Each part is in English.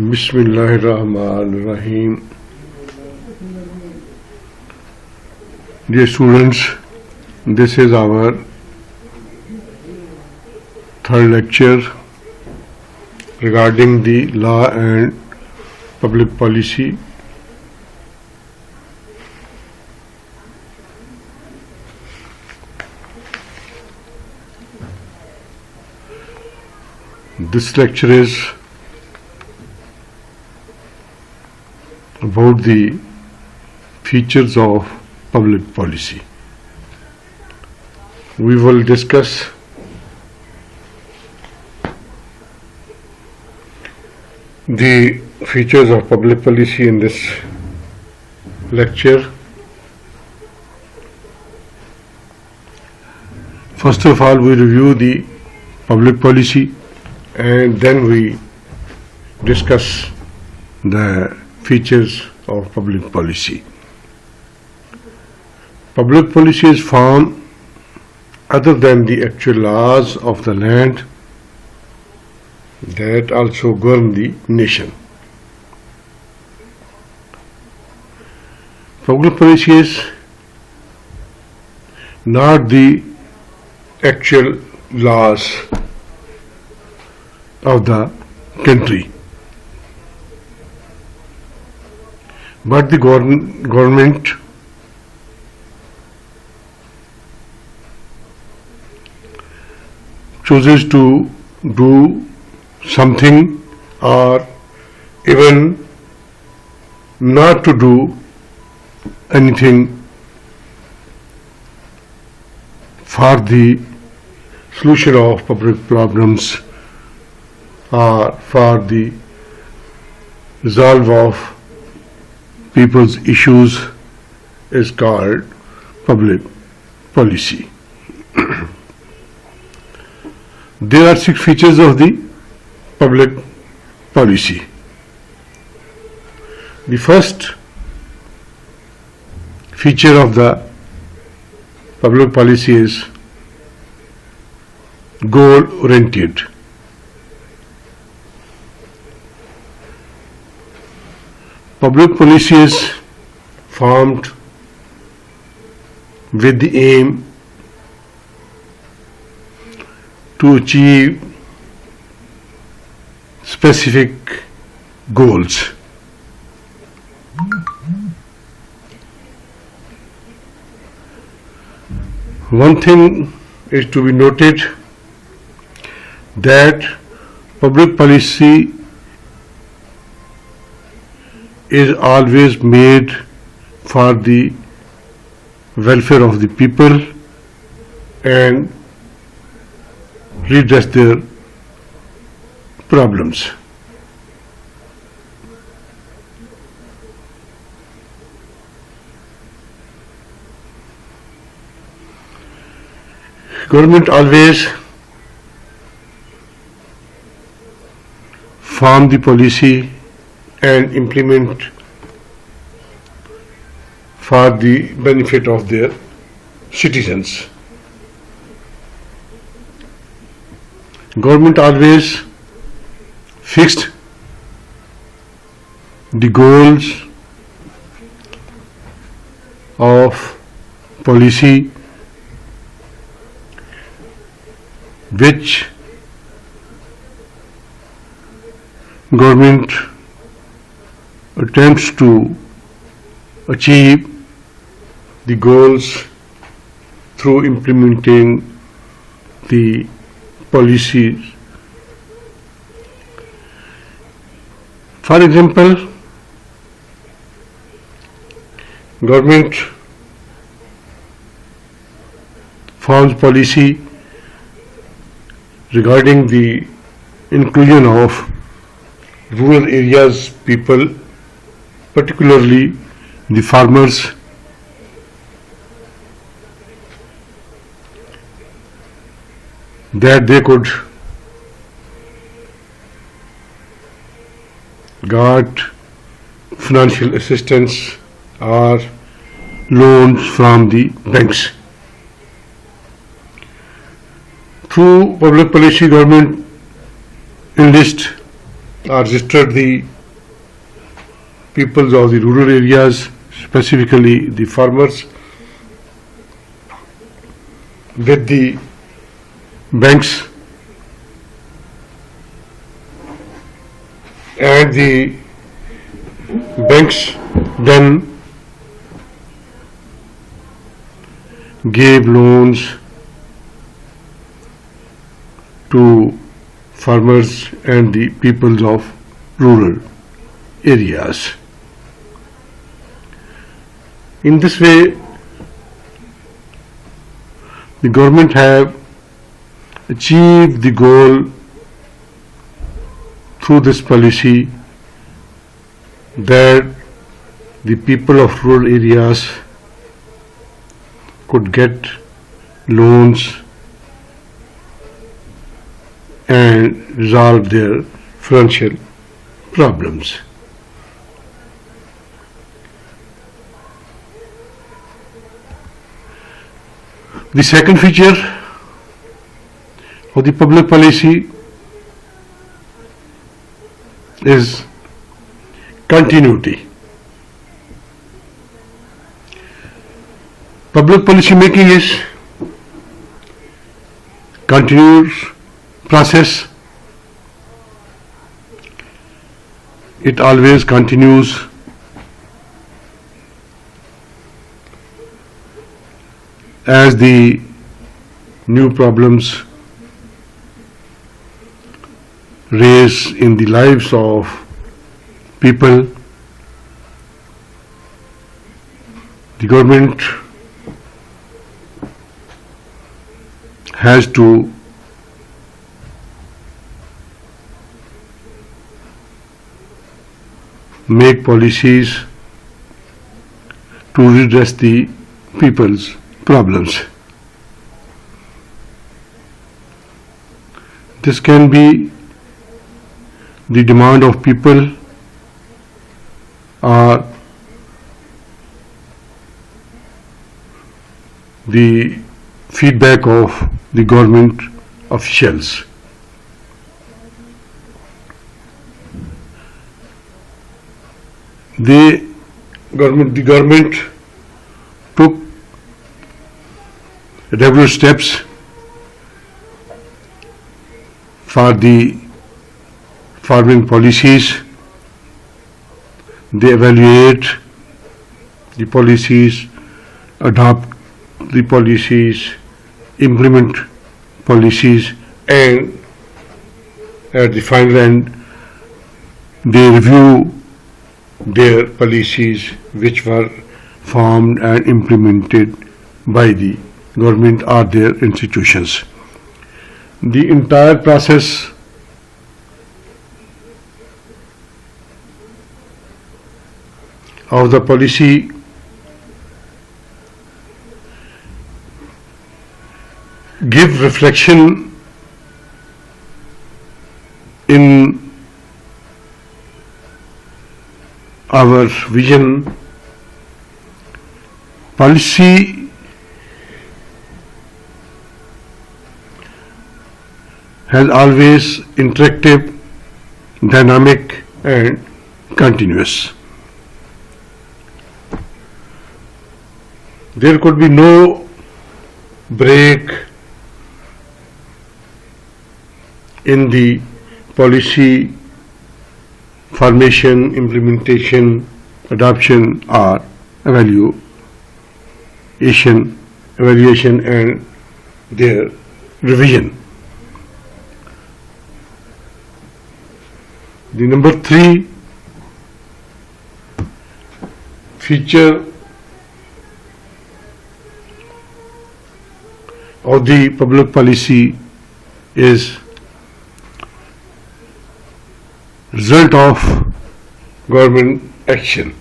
Bismillahirrahmanirrahim. Dear students, this is our third lecture regarding the law and public policy. This lecture is about the features of public policy. We will discuss the features of public policy in this lecture. First of all, we review the public policy and then we discuss the features of public policy. Public policy is formed other than the actual laws of the land that also govern the nation. Public policy is not the actual laws of the country, but the government chooses to do something or even not to do anything for the solution of public problems or for the resolve of people's issues is called public policy. There are 6 features of the public policy. The first feature of the public policy is goal-oriented. Public policy is formed with the aim to achieve specific goals. One thing is to be noted that public policy is always made for the welfare of the people and redress their problems. Government always form the policy and implement for the benefit of their citizens. Government always fixed the goals of policy which government attempts to achieve the goals through implementing the policies. For example, government forms policy regarding the inclusion of rural areas people, particularly the farmers, that they could get financial assistance or loans from the banks. Through public policy, government enlist are registered the peoples of the rural areas, specifically the farmers, with the banks, and the banks then gave loans to farmers and the peoples of rural areas. In this way, the government have achieved the goal through this policy that the people of rural areas could get loans and resolve their financial problems. The second feature of the public policy is continuity. Public policy making is continuous process. It always continues. As the new problems raise in the lives of people, the government has to make policies to redress the people's problems. This can be the demand of people or the feedback of the government officials. The government took regular steps for the farming policies. They evaluate the policies, adopt the policies, implement policies, and at the final end they review their policies which were formed and implemented by the government or their institutions. The entire process of the policy give reflection in our vision. Policy has always interactive, dynamic, and continuous. There could be no break in the policy formation, implementation, adoption, or evaluation, and their revision. The number 3 feature of the public policy is result of government action.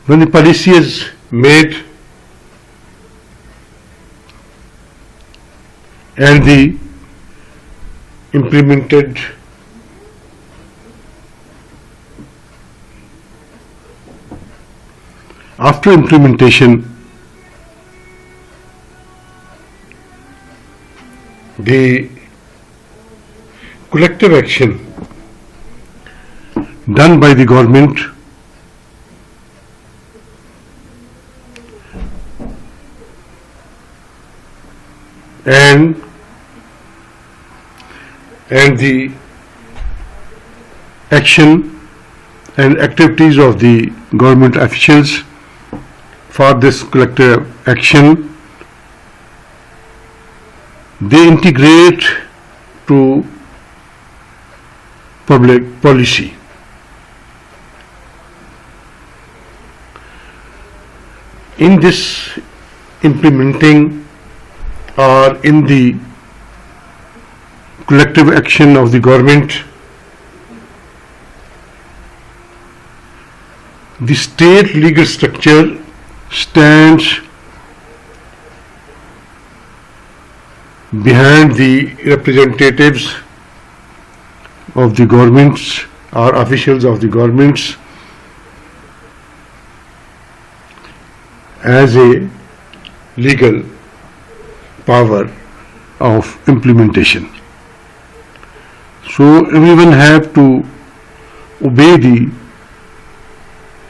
When the policy is made and the implemented, after implementation, the collective action done by the government and the action and activities of the government officials for this collective action, they integrate to public policy. In this implementing or in the collective action of the government, the state legal structure stands behind the representatives of the governments or officials of the governments as a legal power of implementation. So everyone have to obey the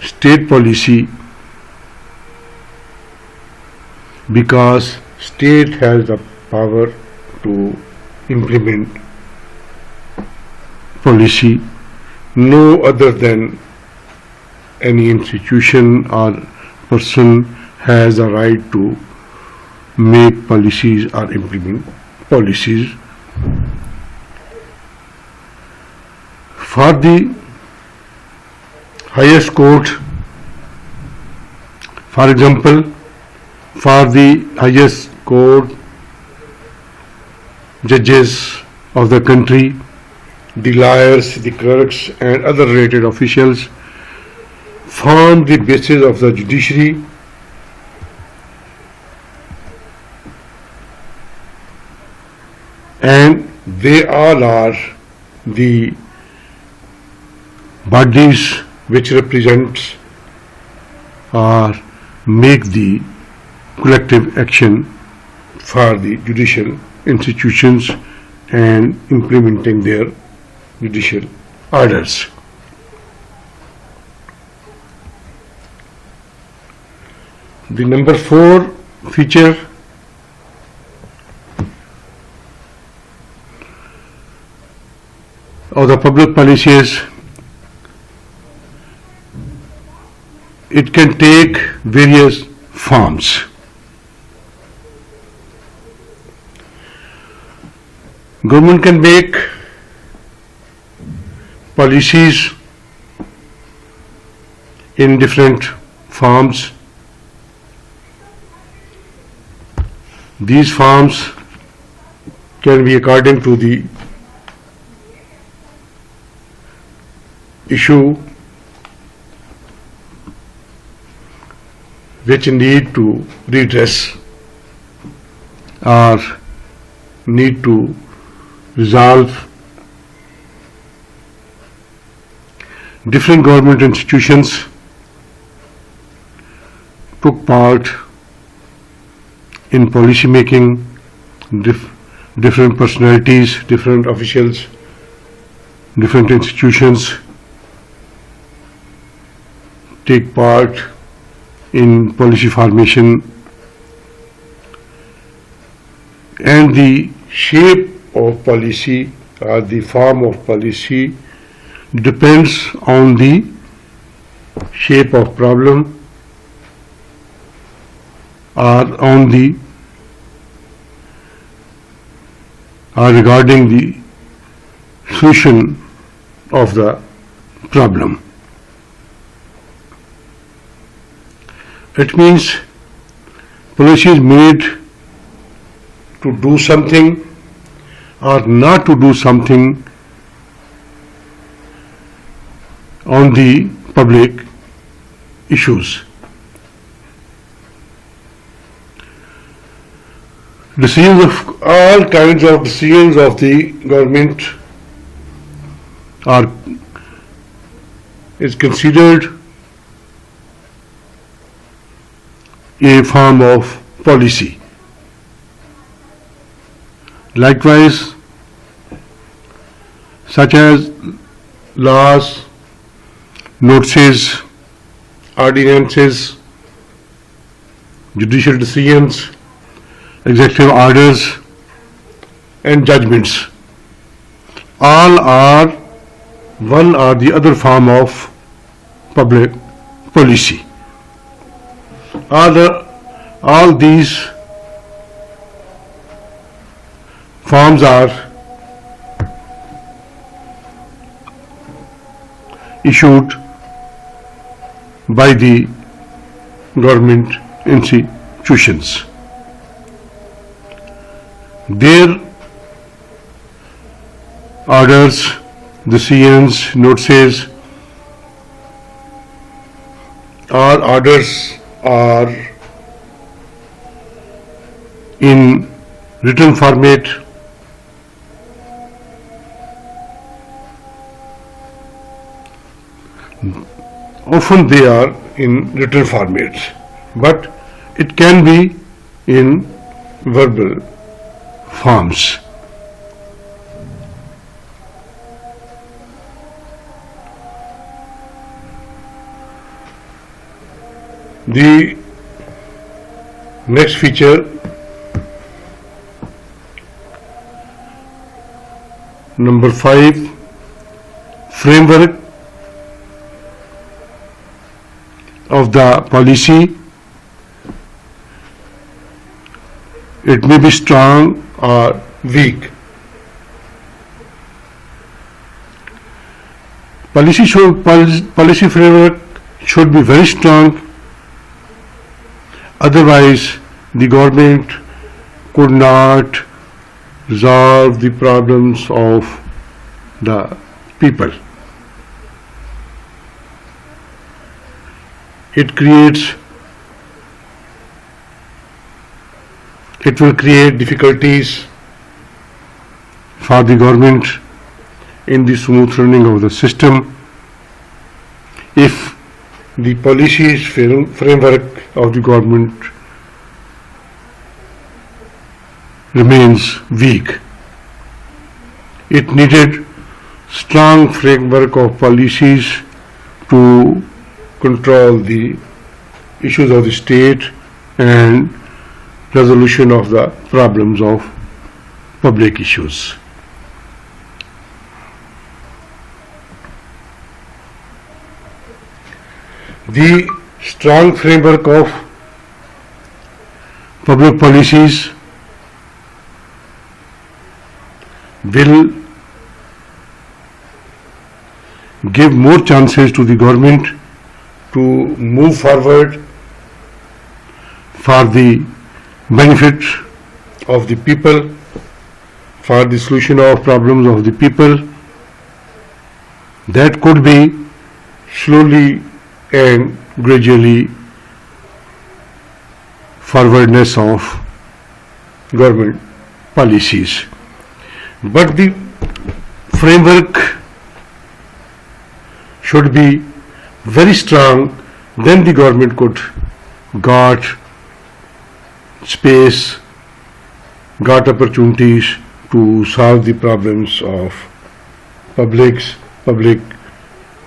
state policy because state has the power to implement policy. No other than any institution or person has a right to make policies or implement policies. For the highest court, for example, for the highest court judges of the country, the lawyers, the clerks and other related officials form the basis of the judiciary. And they all are the bodies which represent or make the collective action for the judicial institutions and implementing their judicial orders. The number 4 feature of the public policy is it can take various forms. Government can make policies in different forms. These forms can be according to the issue which need to redress or need to resolve. Different government institutions took part in policy making, different personalities, different officials, different institutions take part in policy formation, and the shape of policy or the form of policy depends on the shape of problem or on the or regarding the solution of the problem. It means policy is made to do something or not to do something on the public issues. Decisions of all kinds of decisions of the government is considered a form of policy. Likewise, such as laws, notices, ordinances, judicial decisions, executive orders, and judgments. All are one or the other form of public policy. All these forms are issued by the government institutions. Their orders, decisions, notices, all orders are in written format. Often they are in written format, but it can be in verbal forms. The next feature, number 5, framework of the policy. It may be strong or weak. Policy framework should be very strong. Otherwise, the government could not resolve the problems of the people. It will create difficulties for the government in the smooth running of the system if the policies framework of the government remains weak. It needed strong framework of policies to control the issues of the state and resolution of the problems of public issues. The strong framework of public policies will give more chances to the government to move forward for the benefit of the people, for the solution of problems of the people. That could be slowly and gradually forwardness of government policies. But the framework should be very strong, then the government could got space, got opportunities to solve the problems of public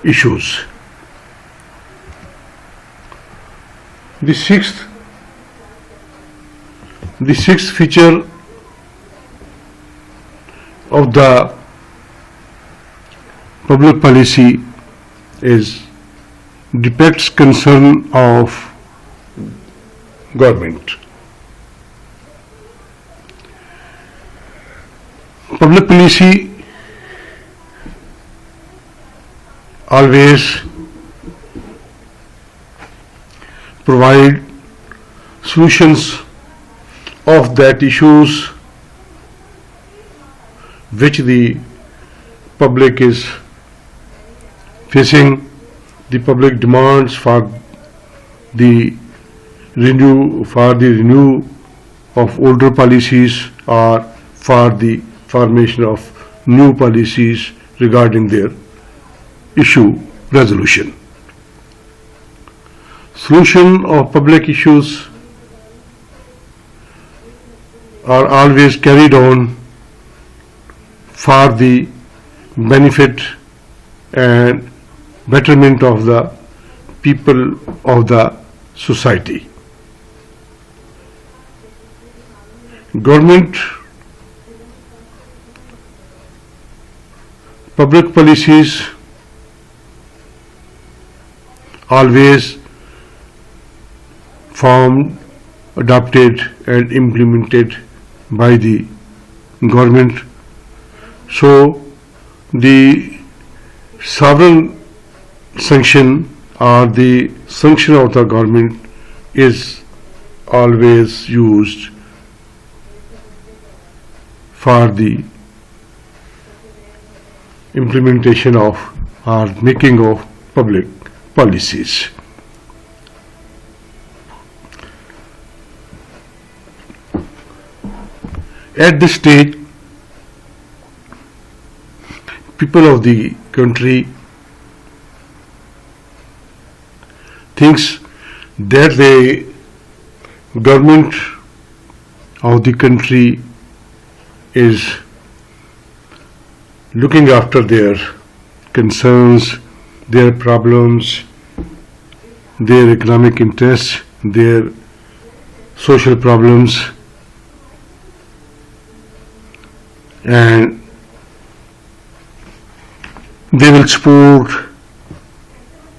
issues. The sixth feature of the public policy depicts concern of government. Public policy always provide solutions of that issues which the public is facing, the public demands for the renew of older policies or for the formation of new policies regarding their issue resolution. Solution of public issues are always carried on for the benefit and betterment of the people of the society. Government public policies always formed, adopted and implemented by the government. So the sovereign sanction or the sanction of the government is always used for the implementation of or making of public policies. At this stage, people of the country thinks that the government of the country is looking after their concerns, their problems, their economic interests, their social problems, and they will support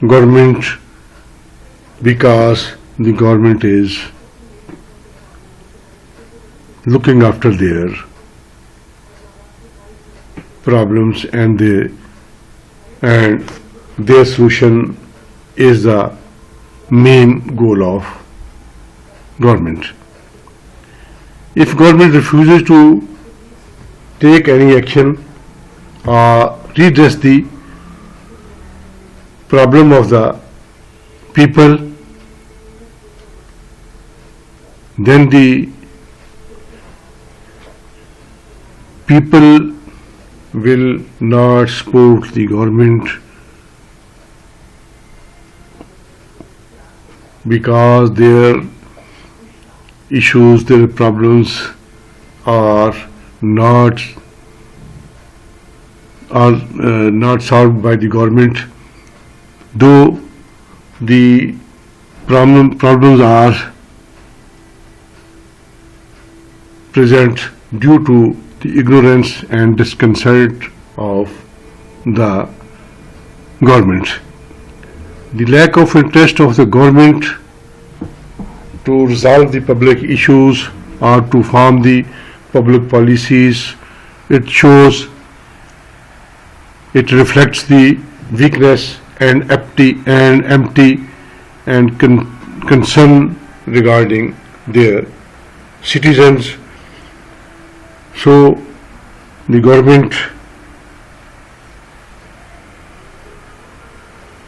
government because the government is looking after their problems and their solution is the main goal of government. If government refuses to take any action or redress the problem of the people, then the people will not support the government because their issues, their problems are not solved by the government, though the problems are present due to the ignorance and disconcert of the government. The lack of interest of the government to resolve the public issues or to form the public policies, it shows, it reflects the weakness and empty and concern regarding their citizens. So the government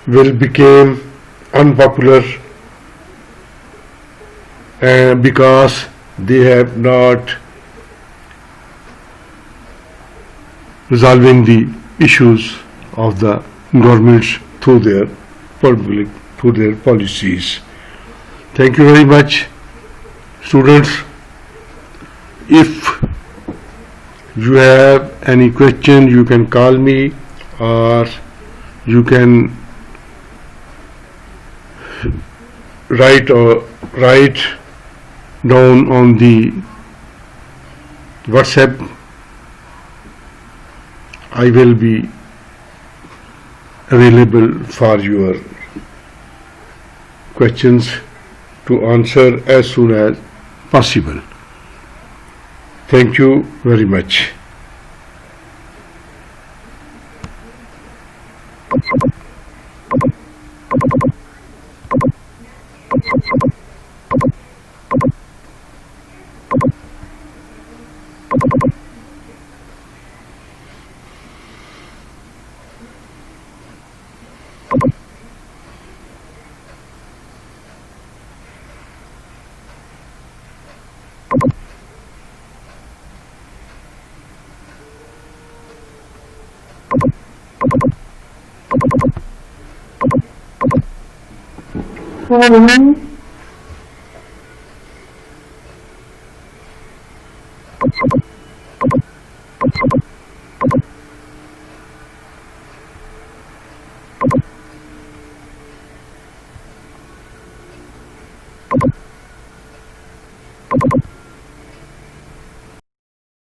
will become unpopular because they have not resolving the issues of the governments through their policies. Thank you very much, students. If you have any question, you can call me or you can write down on the WhatsApp. I will be available for your questions to answer as soon as possible. Thank you very much.